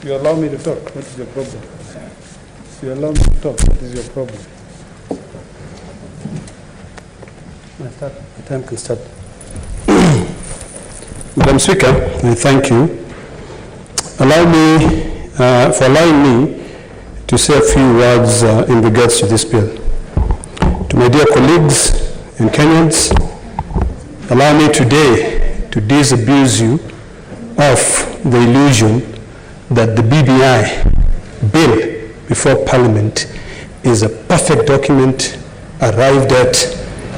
You allow me to talk. What is your problem? You allow me to talk. What is your problem? My time can start. Madam Speaker, I thank you. Allow me, for allowing me to say a few words in regards to this bill. To my dear colleagues and Kenyans, allow me today to disabuse you of the illusion that the BBI bill before Parliament is a perfect document arrived at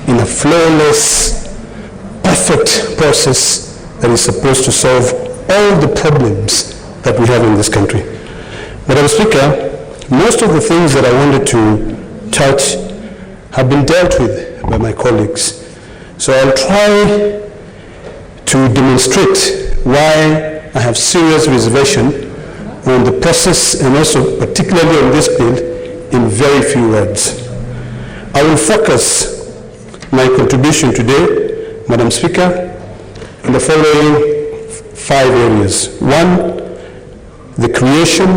in a flawless, perfect process that is supposed to solve all the problems that we have in this country. Madam Speaker, most of the things that I wanted to touch have been dealt with by my colleagues. So I'll try to demonstrate why I have serious reservation on the process and also particularly on this bill in very few words. I will focus my contribution today, Madam Speaker, in the following 5 areas. 1, the creation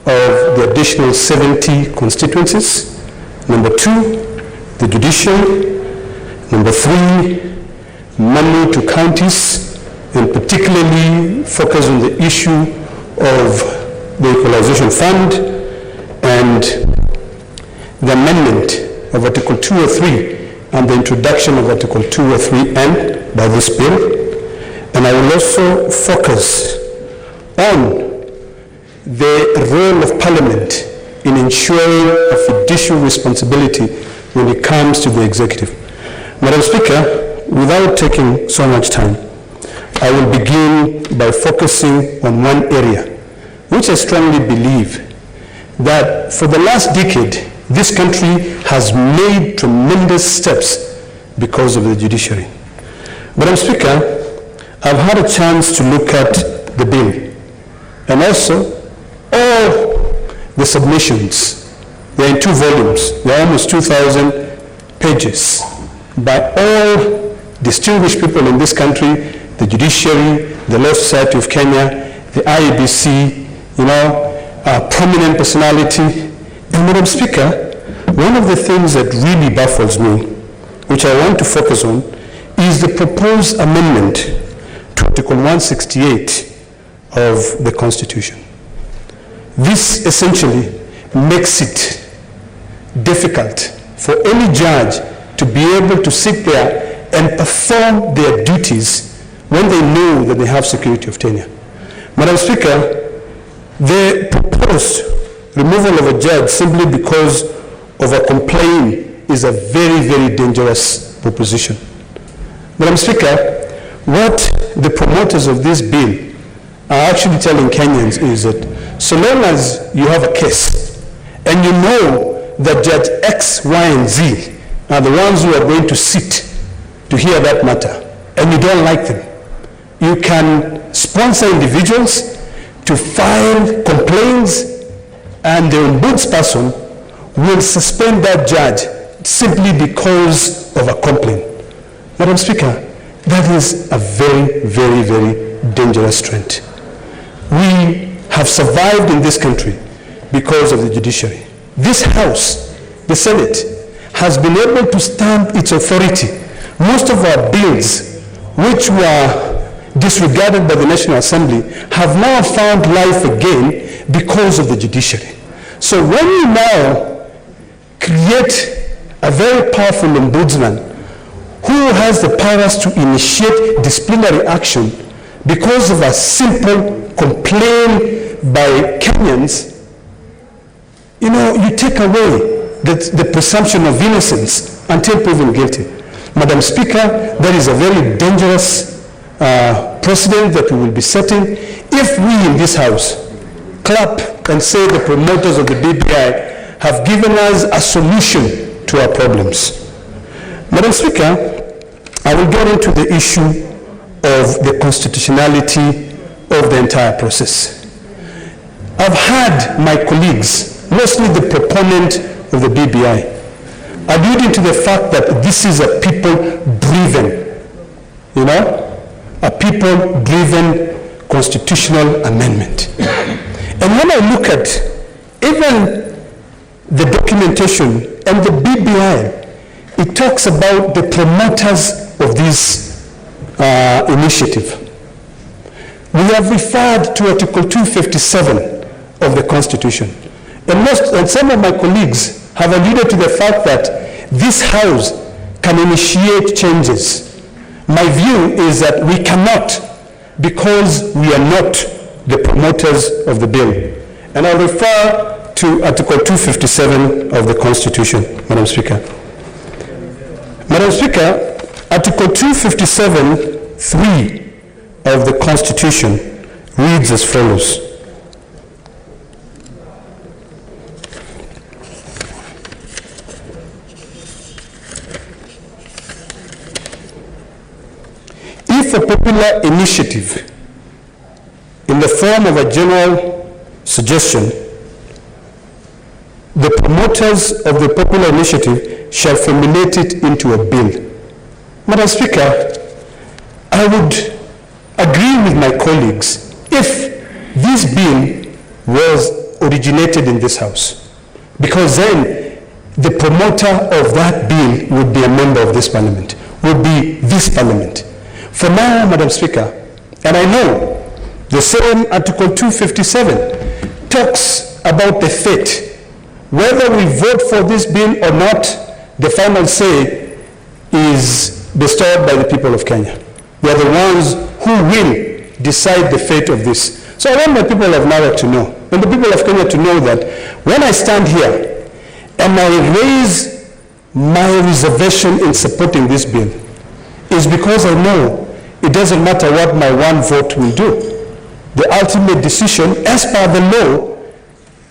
of the additional 70 constituencies. Number 2, the judiciary. Number 3, money to counties, and particularly focus on the issue of the equalization fund and the amendment of Article 203 and the introduction of Article 203N by this bill. And I will also focus on the role of Parliament in ensuring a fiduciary responsibility when it comes to the executive. Madam Speaker, without taking so much time, I will begin by focusing on one area, which I strongly believe that for the last decade, this country has made tremendous steps because of the judiciary. Madam Speaker, I've had a chance to look at the bill and also all the submissions. They're in 2 volumes. They're almost 2,000 pages by all distinguished people in this country, the Judiciary, the Law Society of Kenya, the IEBC, prominent personality. And Madam Speaker, one of the things that really baffles me, which I want to focus on, is the proposed amendment to Article 168 of the Constitution. This essentially makes it difficult for any judge to be able to sit there and perform their duties when they know that they have security of tenure. Madam Speaker, the proposed removal of a judge simply because of a complaint is a very, very dangerous proposition. Madam Speaker, what the promoters of this bill are actually telling Kenyans is that so long as you have a case and you know that Judge X, Y, and Z are the ones who are going to sit to hear that matter, and you don't like them, you can sponsor individuals to file complaints, and the ombudsperson will suspend that judge simply because of a complaint. Madam Speaker, that is a very, very, very dangerous trend. We have survived in this country because of the judiciary. This House, the Senate, has been able to stamp its authority. Most of our bills, which were disregarded by the National Assembly, have now found life again because of the judiciary. So when we now create a very powerful ombudsman who has the powers to initiate disciplinary action because of a simple complaint by Kenyans, you take away the presumption of innocence until proven guilty. Madam Speaker, that is a very dangerous precedent that we will be setting if we in this House clap and say the promoters of the BBI have given us a solution to our problems. Madam Speaker, I will get into the issue of the constitutionality of the entire process. I've had my colleagues, mostly the proponent of the BBI, alluding to the fact that this is a people-driven, a people-driven constitutional amendment. And when I look at even the documentation and the BBI, it talks about the promoters of this initiative. We have referred to Article 257 of the Constitution. And some of my colleagues have alluded to the fact that this House can initiate changes. My view is that we cannot, because we are not the promoters of the bill. And I'll refer to Article 257 of the Constitution, Madam Speaker. Madam Speaker, Article 257(3) of the Constitution reads as follows. If a popular initiative in the form of a general suggestion, the promoters of the popular initiative shall formulate it into a bill. Madam Speaker, I would agree with my colleagues if this bill was originated in this House, because then the promoter of that bill would be a member of this Parliament, would be this Parliament. For now, Madam Speaker, and I know the same Article 257 talks about the fate. Whether we vote for this bill or not, the final say is bestowed by the people of Kenya. They are the ones who will decide the fate of this. So I want the people of Narok to know, and the people of Kenya to know that when I stand here and I raise my reservation in supporting this bill, is because I know it doesn't matter what my one vote will do. The ultimate decision, as per the law,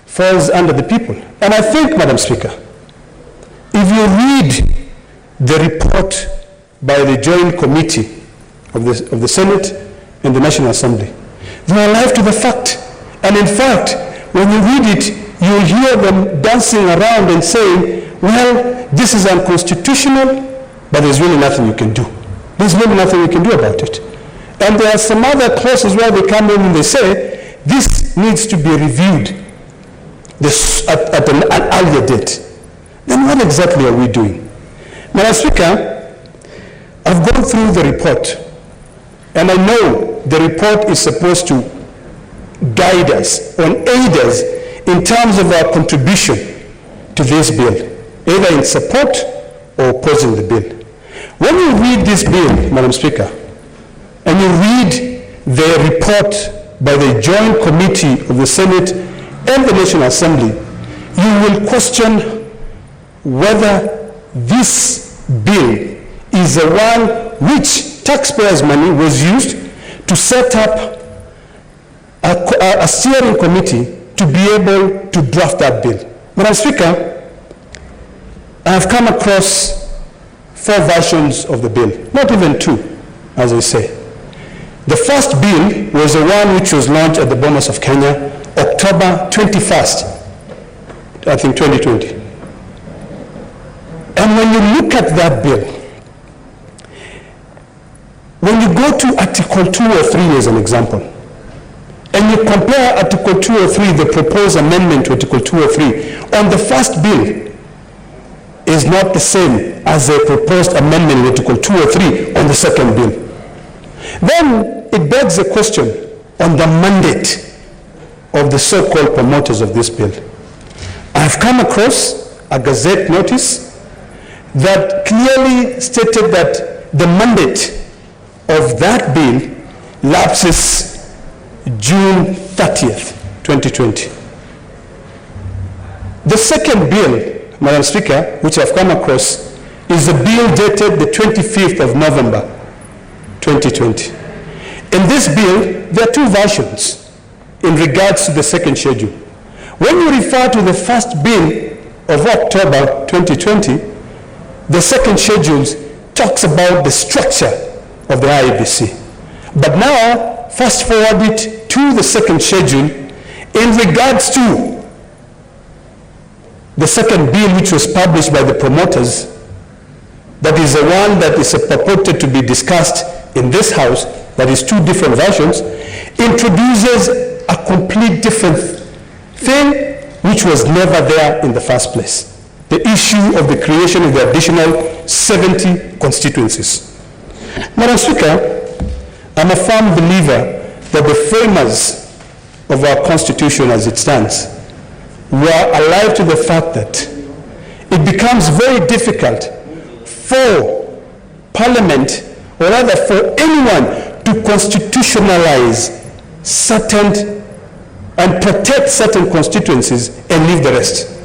falls under the people. And I think, Madam Speaker, if you read the report by the Joint Committee of the Senate and the National Assembly, they are alive to the fact. And in fact, when you read it, you'll hear them dancing around and saying, well, this is unconstitutional, but there's really nothing you can do. There's really nothing we can do about it. And there are some other clauses where they come in and they say, this needs to be reviewed at an earlier date. Then what exactly are we doing? Madam Speaker, I've gone through the report, and I know the report is supposed to guide us and aid us in terms of our contribution to this bill, either in support or opposing the bill. When you read this bill, Madam Speaker, and you read the report by the Joint Committee of the Senate and the National Assembly, you will question whether this bill is the one which taxpayers' money was used to set up a steering committee to be able to draft that bill. Madam Speaker, I have come across 4 versions of the bill, not even 2, as I say. The first bill was the one which was launched at the Bomas of Kenya, October 21st, I think 2020. And when you look at that bill, when you go to Article 203 as an example, and you compare Article 203, the proposed amendment to Article 203, on the first bill, is not the same as the proposed amendment in Article 203 on the second bill. Then it begs the question on the mandate of the so-called promoters of this bill. I've come across a Gazette notice that clearly stated that the mandate of that bill lapses June 30th, 2020. The second bill, Madam Speaker, which I've come across, is a bill dated the 25th of November, 2020. In this bill, there are 2 versions in regards to the second schedule. When you refer to the first bill of October 2020, the second schedule talks about the structure of the IEBC. But now, fast forward it to the second schedule in regards to the second bill which was published by the promoters, that is the one that is purported to be discussed in this House, that is 2 different versions, introduces a complete different thing which was never there in the first place. The issue of the creation of the additional 70 constituencies. Madam Speaker, I'm a firm believer that the framers of our Constitution as it stands were alive to the fact that it becomes very difficult for Parliament, or rather for anyone, to constitutionalize certain and protect certain constituencies and leave the rest.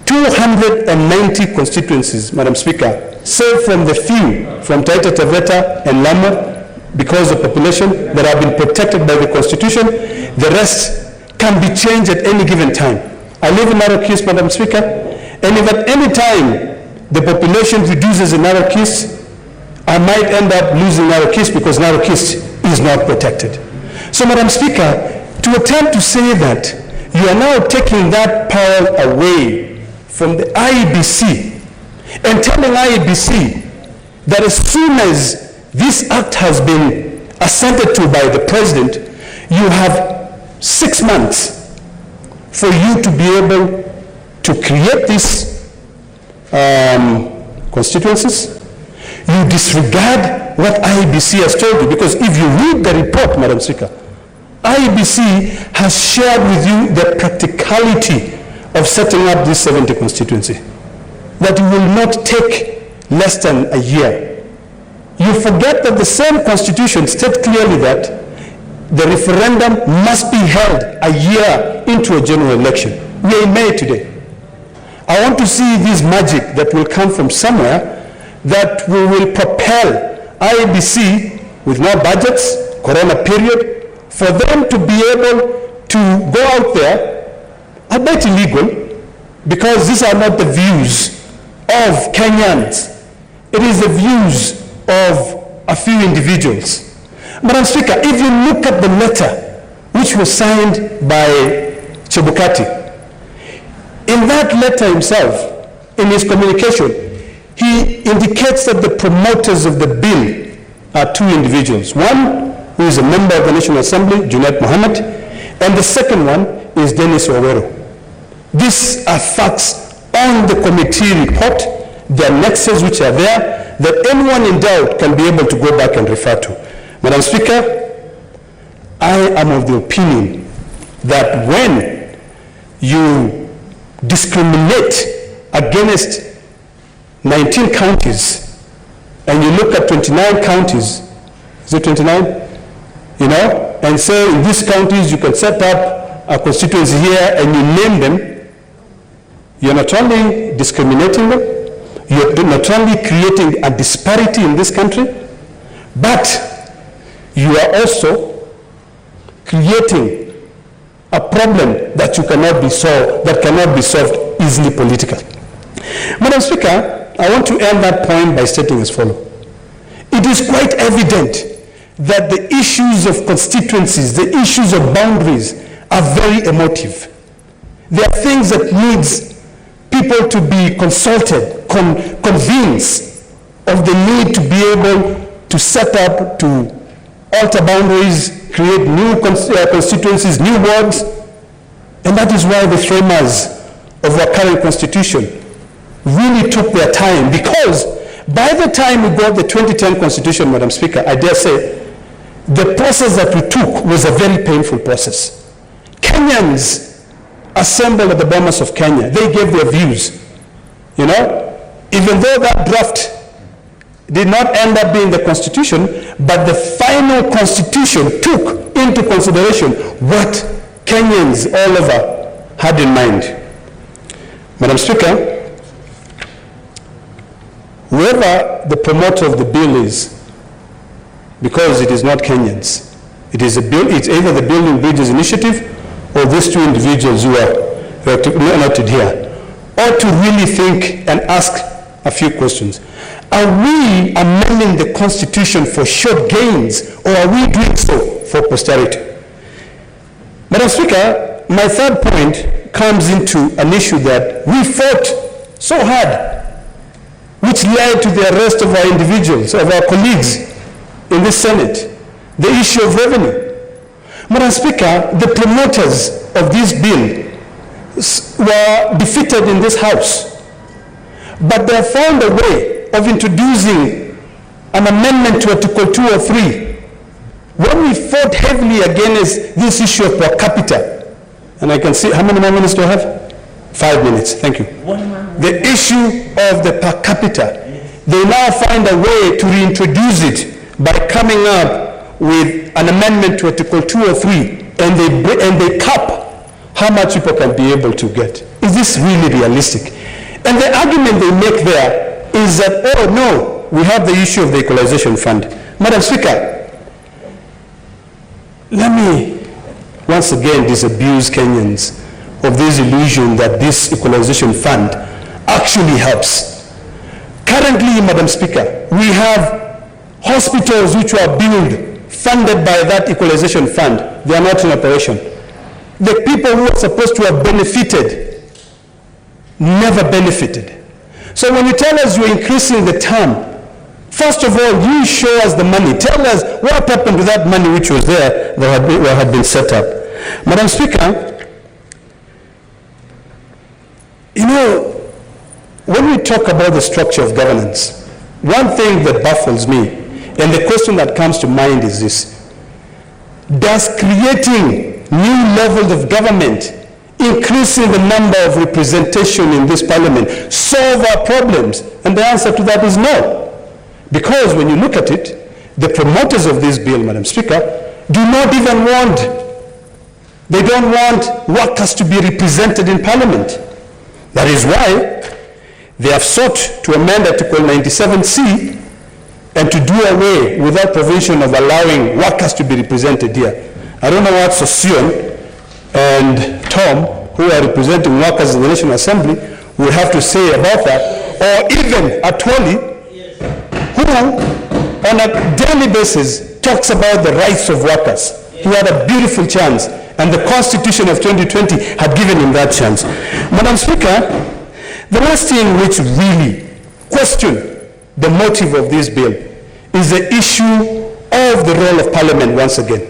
290 constituencies, Madam Speaker, save from the few from Taita Taveta and Lamu, because of population that have been protected by the Constitution, the rest can be changed at any given time. I live in Narok East, Madam Speaker, and if at any time the population reduces in Narok East, I might end up losing Narok East because Narok East is not protected. So, Madam Speaker, to attempt to say that you are now taking that power away from the IEBC and telling IEBC that as soon as this act has been assented to by the President, you have 6 months for you to be able to create these constituencies. You disregard what IEBC has told you, because if you read the report, Madam Speaker, IEBC has shared with you the practicality of setting up this 70 constituency, that it will not take less than a year. You forget that the same Constitution states clearly that the referendum must be held a year into a general election. We are in May today. I want to see this magic that will come from somewhere, that we will propel IEBC with no budgets, Corona period, for them to be able to go out there, I bet illegal, because these are not the views of Kenyans. It is the views of a few individuals. Madam Speaker, if you look at the letter which was signed by Chebukati, in that letter himself, in his communication, he indicates that the promoters of the bill are 2 individuals. One who is a member of the National Assembly, Junaid Mohammed, and the second one is Dennis Owero. These are facts on the committee report, the annexes which are there, that anyone in doubt can be able to go back and refer to. Madam Speaker, I am of the opinion that when you discriminate against 19 counties and you look at 29 counties, is it 29? You know, and say in these counties you can set up a constituency here and you name them, you're not only discriminating them, you're not only creating a disparity in this country, but you are also creating a problem that cannot be solved easily politically. Madam Speaker, I want to end that point by stating as follows. It is quite evident that the issues of constituencies, the issues of boundaries are very emotive. There are things that needs people to be consulted, convinced of the need to be able to set up, to alter boundaries, create new constituencies, new wards. And that is why the framers of our current constitution really took their time, because by the time we got the 2010 constitution, Madam Speaker, I dare say, the process that we took was a very painful process. Kenyans assembled at the Bomas of Kenya. They gave their views. You know, even though that draft did not end up being the constitution, but the final constitution took into consideration what Kenyans all over had in mind. Madam Speaker, whoever the promoter of the bill is, because it is not Kenyans, it is a bill, it's either the Building Bridges Initiative or these 2 individuals who are noted here, ought to really think and ask a few questions. Are we amending the Constitution for short gains, or are we doing so for posterity? Madam Speaker, my third point comes into an issue that we fought so hard, which led to the arrest of our individuals, of our colleagues in the Senate, the issue of revenue. Madam Speaker, the promoters of this bill were defeated in this house. But they have found a way of introducing an amendment to Article 203. When we fought heavily against this issue of per capita, and I can see, how many more minutes do I have? 5 minutes, thank you. The issue of the per capita, they now find a way to reintroduce it by coming up with an amendment to Article 203, and they cap how much people can be able to get. Is this really realistic? And the argument they make there is that, oh no, we have the issue of the equalization fund. Madam Speaker, let me once again disabuse Kenyans of this illusion that this equalization fund actually helps. Currently, Madam Speaker, we have hospitals which were built, funded by that equalization fund. They are not in operation. The people who are supposed to have benefited never benefited. So when you tell us you're increasing the term, first of all, you show us the money. Tell us what happened to that money which was there that had been set up. Madam Speaker, you know, when we talk about the structure of governance, one thing that baffles me, and the question that comes to mind is this: does creating new levels of government, increasing the number of representation in this parliament, solve our problems? And the answer to that is no. Because when you look at it, the promoters of this bill, Madam Speaker, do not even want, they don't want workers to be represented in parliament. That is why they have sought to amend Article 97C and to do away with that provision of allowing workers to be represented here. I don't know what Sosion and Tom, who are representing workers in the National Assembly, will have to say about that, or even Atwoli, who on a daily basis talks about the rights of workers. He had a beautiful chance, and the Constitution of 2020 had given him that chance. Madam Speaker, the last thing which really question the motive of this bill is the issue of the role of Parliament once again,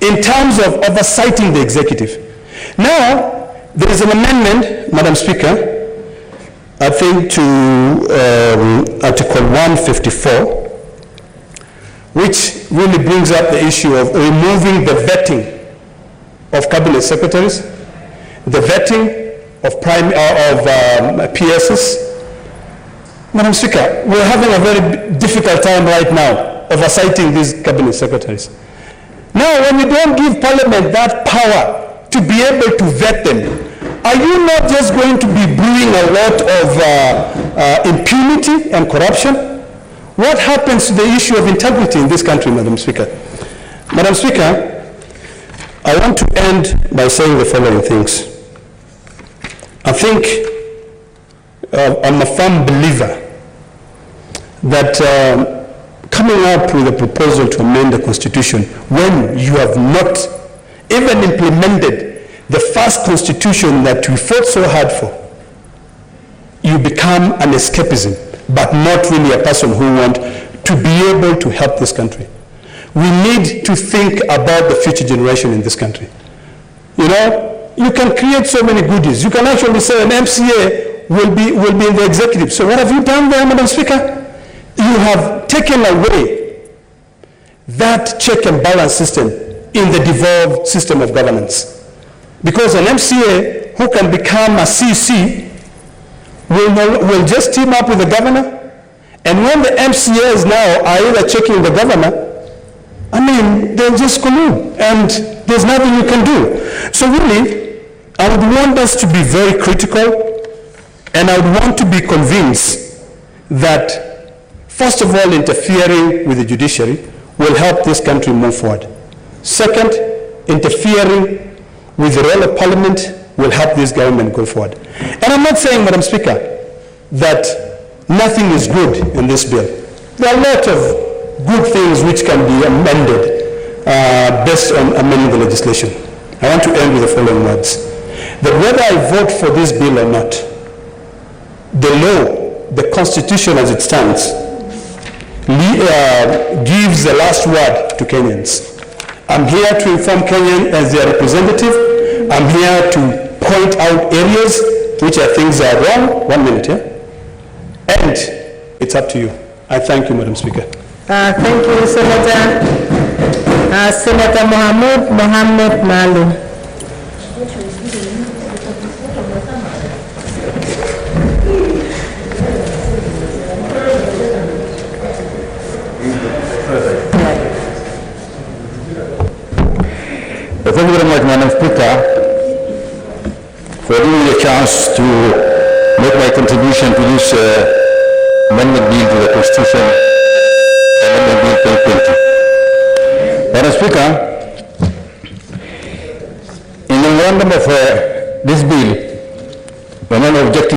in terms of oversighting the executive. Now, there is an amendment, Madam Speaker, I think to Article 154, which really brings up the issue of removing the vetting of cabinet secretaries, the vetting of PSs. Madam Speaker, we're having a very difficult time right now oversighting these cabinet secretaries. Now, when we don't give Parliament that power to be able to vet them, are you not just going to be brewing a lot of impunity and corruption? What happens to the issue of integrity in this country, Madam Speaker? Madam Speaker, I want to end by saying the following things. I think I'm a firm believer that coming up with a proposal to amend the Constitution when you have not even implemented the first Constitution that we fought so hard for, you become an escapism, but not really a person who wants to be able to help this country. We need to think about the future generation in this country. You know, you can create so many goodies. You can actually say an MCA will be in the executive. So what have you done there, Madam Speaker? You have taken away that check and balance system in the devolved system of governance. Because an MCA who can become a CC will just team up with the governor, and when the MCAs now are either checking the governor, I mean, they'll just collude, and there's nothing you can do. So really, I would want us to be very critical, and I would want to be convinced that, first of all, interfering with the judiciary will help this country move forward. Second, interfering with the role of Parliament will help this government go forward. And I'm not saying, Madam Speaker, that nothing is good in this bill. There are a lot of good things which can be amended based on amending the legislation. I want to end with the following words. That whether I vote for this bill or not, the law, the Constitution as it stands, gives the last word to Kenyans. I'm here to inform Kenyans as their representative. I'm here to point out areas which I think are wrong. 1 minute, yeah? And it's up to you. I thank you, Madam Speaker. Thank you, Senator. Senator Mohammed Malu. Thank you very much, Madam Speaker, for giving me a chance to make my contribution to this amendment bill to the Constitution, Amendment Bill 2020. Madam Speaker, in the memorandum of this bill, the non-objective